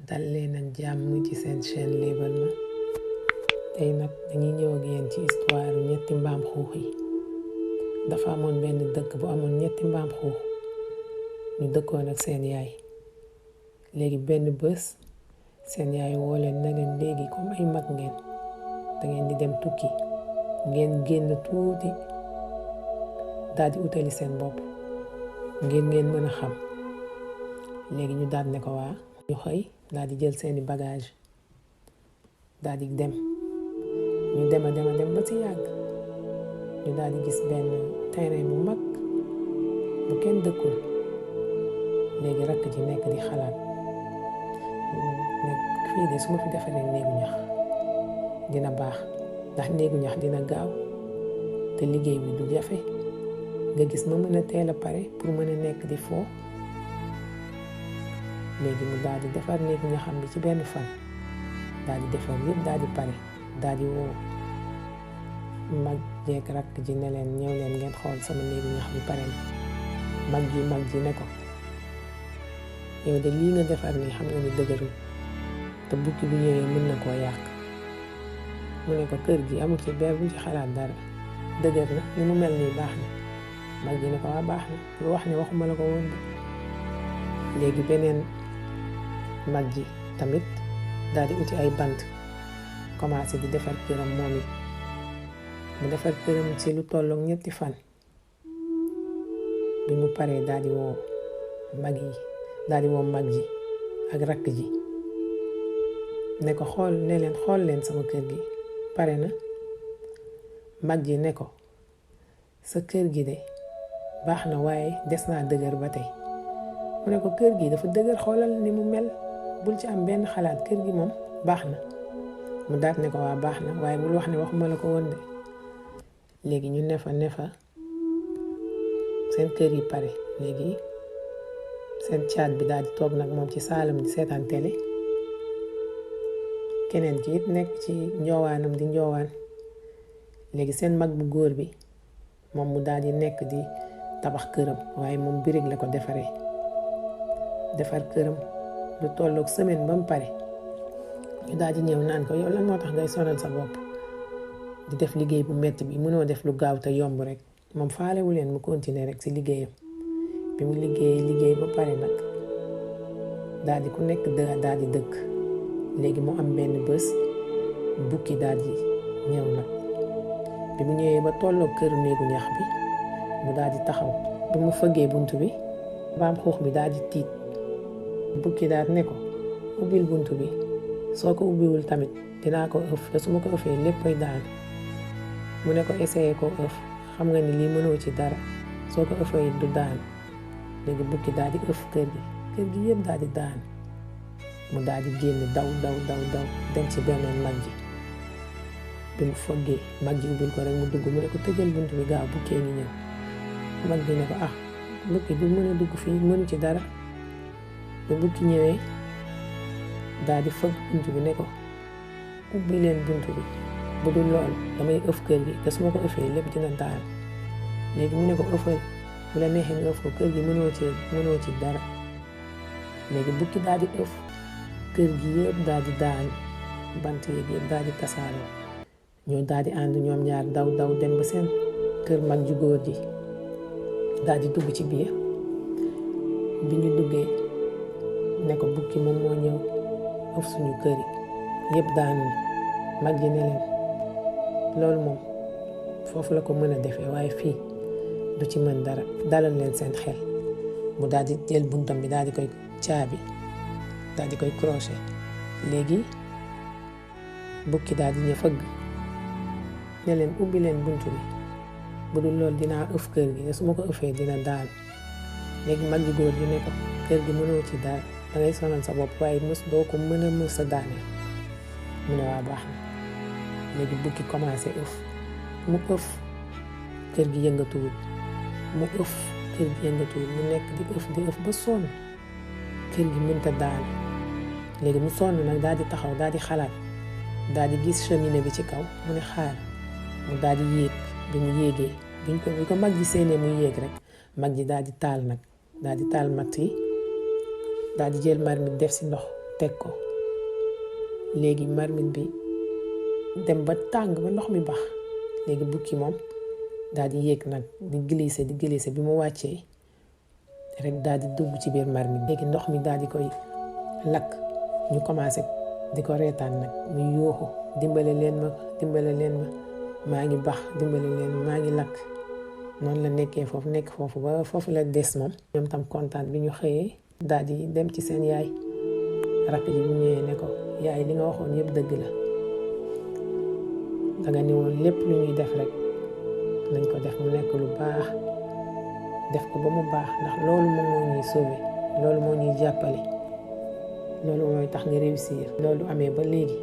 dal leen ak jàmm ci seen chaîne Léebal Ma. tey nag dañuy ñëw ak yéen ci histoire ñetti mbaam xuux yi. dafa amoon benn dëkk bu amoon ñetti mbaam xuux ñu dëkkoon ak seen yaay. léegi benn bés seen yaay woo leen na leen léegi comme ay mag ngeen da ngeen di dem tukki ngeen génn tuuti daal di utali seen bopp ngeen mën a xam. léegi ñu daal ne ko waa ñu xëy daal di jël seeni bagage daal di dem. ñu dem ba ci yàgg ñu daal di gis benn terrain bu mag bu kenn dëkkul. léegi rakk ji nekk di xalaat nekk fii de su ma fi defaree néegu ñax dina baax ndax néegu ñax dina gaaw te liggéey bi du jafe nga gis ma mën a teel a pare pour mën a nekk di foo. léegi mu daal di defar néegu ñaxam bi ci benn fan daal di defar yëpp daal di pare daal di woo mag jeeg rakk ji ne leen ñëw leen ngeen xool sama néegu ñax bi pare na. mag ji ne ko yow de lii nga defar nii xam nga ni dëgërul te bukki bu ñëwee mën na koo yàq. mu ne ko kër gi amul ci beer bu ci xalaat dara dëgër na ni mu mel nii baax na. mag ji ne ko waa baax na lu wax ne waxuma la ko woon de. léegi beneen mag ji tamit daal di uti ay bant commencé di defar këram moom it. mu defar këram ci lu tollook ñetti fan bi mu paree daal di woo mag ji ak rakk ji ne ko xool leen sama kër gi pare na. mag ji ne ko sa kër gi de baax na waaye des naa dëgër ba tey. mu ne ko kër gi dafa dëgër xoolal ni mu mel bul ci am benn xalaat kër gi moom baax na. mu daat ne ko waa baax na waaye bul wax ne waxuma la ko woon de. léegi ñu ne fa seen kër yi pare. léegi seen caat bi daal di toog nag moom ci saalam di seetaan télé. keneen ki it nekk ci njoowaanam di njoowaan. léegi seen mag bu góor bi moom mu daal di nekk di tabax këram waaye moom birig la ko defaree. defar këram lu tollook semaine ba mu pare ñu daal di ñëw naan ko yow lan moo tax ngay sonal sa bopp di def liggéey bu metti bi mënoo def lu gaaw te yomb rek. moom faalewu leen mu continuer rek ci liggéeyam. bi mu liggéey ba pare nag daal di ku nekk daal di dëkk. léegi mu am benn bés bukki daal di ñëw nag. bi mu ñëwee ba tollook këru néegu ñax bi mu daal di taxaw. bi mu fëggee bunt bi mbaam xuux bi daal di tiit. bukki daal ne ko ubbil bunt bi soo ko ubbiwul tamit dinaa ko ëf te su ma ko ëfee léppay daan. mu ne ko essayé ko ëf xam nga ni lii mënoo ci dara soo ko ëfee du daan. léegi bukki daal di ëf kër gi yëpp daal di daan. mu daal di génn daw dem ci beneen mag ji. bi mu foggee mag ji ubbil ko rek mu dugg. mu ne ko tëjal bunt bi gaaw bukkee ngi ñëw. mag ji ne ko bukki du mën a dugg fii mënu ci dara. ba bukki ñëwee daal di fëgg bunt bi ne ko ubbi leen bunt bi bu dul loolu damay ëf kër gi te su ma ko ëfee lépp dina daan. léegi mu ne ko ëffal bu la neexee nga ëf ko kër gi mënoo ci dara. léegi bukki daal di ëf kër gi yëpp daal di daan bant yeeg yëpp daal di tasaaroo. ñoo daal di ànd ñoom ñaar daw dem ba seen kër mag ju góor ji daal di dugg ci biir. bi ñu duggee ne ko bukki moom moo ñëw ëf suñu kër yi yëpp daanu na. mag ji ne leen loolu moom foofu la ko mën a defee waaye fii du ci mën dara dalal leen seen xel. mu daal di jël buntam bi daal di koy caabi daal di koy crochet. léegi bukki daal di ñëw fëgg ne leen ubbi leen buntu bi bu dul loolu dinaa ëf kër gi te su ma ko ëfee dina daanu. léegi mag ji góor ji ne ko kër gi mënoo ci dara dangay sonal sa bopp waaye doo ko mës a daaneel. mu ne waa baax na. léegi bukki commencé ëf mu ëf kër gi yëngatuwul mu nekk di ëf ba sonn kër gi mënta daan. léegi mu sonn nag daal di taxaw daal di xalaat daal di gis cheminée bi ci kaw mu ne xaar mu daal di yéeg. bi mu yéegee bi ko mag ji séenee muy yéeg rek mag ji daal di taal matt yi daal di jël marmite def si ndox teg ko léegi marmite bi dem ba tàng ba ndox mi bax léegi bukki moom daal di yéeg nag di glisser bi mu wàccee rek daal di dugg ci biir marmite léegi ndox mi daal di koy lakk ñu commencé di ko reetaan nag muy yuuxu dimbale leen ma maa ngi bax dimbale leen ma maa ngi lakk noonu la nekkee foofu nekk foofu ba foofu la des moom ñoom tam kontaan bi ñu xëyee daal di dem ci seen yaay rakk ji bi ñëwee ne ko yaay li nga waxoon yëpp dëgg la danga ne woon lépp lu ñuy def rek nañ ko def mu nekk lu baax def ko ba mu baax ndax loolu moom moo ñuy sauver loolu moo ñuy jàppale loolu mooy tax nga réussir loolu amee ba léegi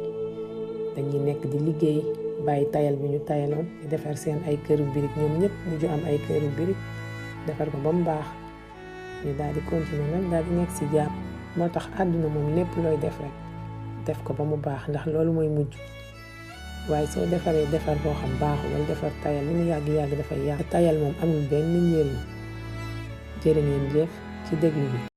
dañuy nekk di liggéey bàyyi tayal bi ñu tayaloon di defar seen ay këru birig ñoom ñëpp mujj am ay këru birig defar ko ba mu baax ñu daal di continuer nag daal di nekk ci jàmm moo tax àdduna moom lépp looy def rek def ko ba mu baax ndax loolu mooy mujj waaye soo defaree defar boo xam baaxul wala defar tayal li mu yàgg-yàgg dafay yàq tayal moom amul benn njëriñ jërë ngeen jëf ci déglu bi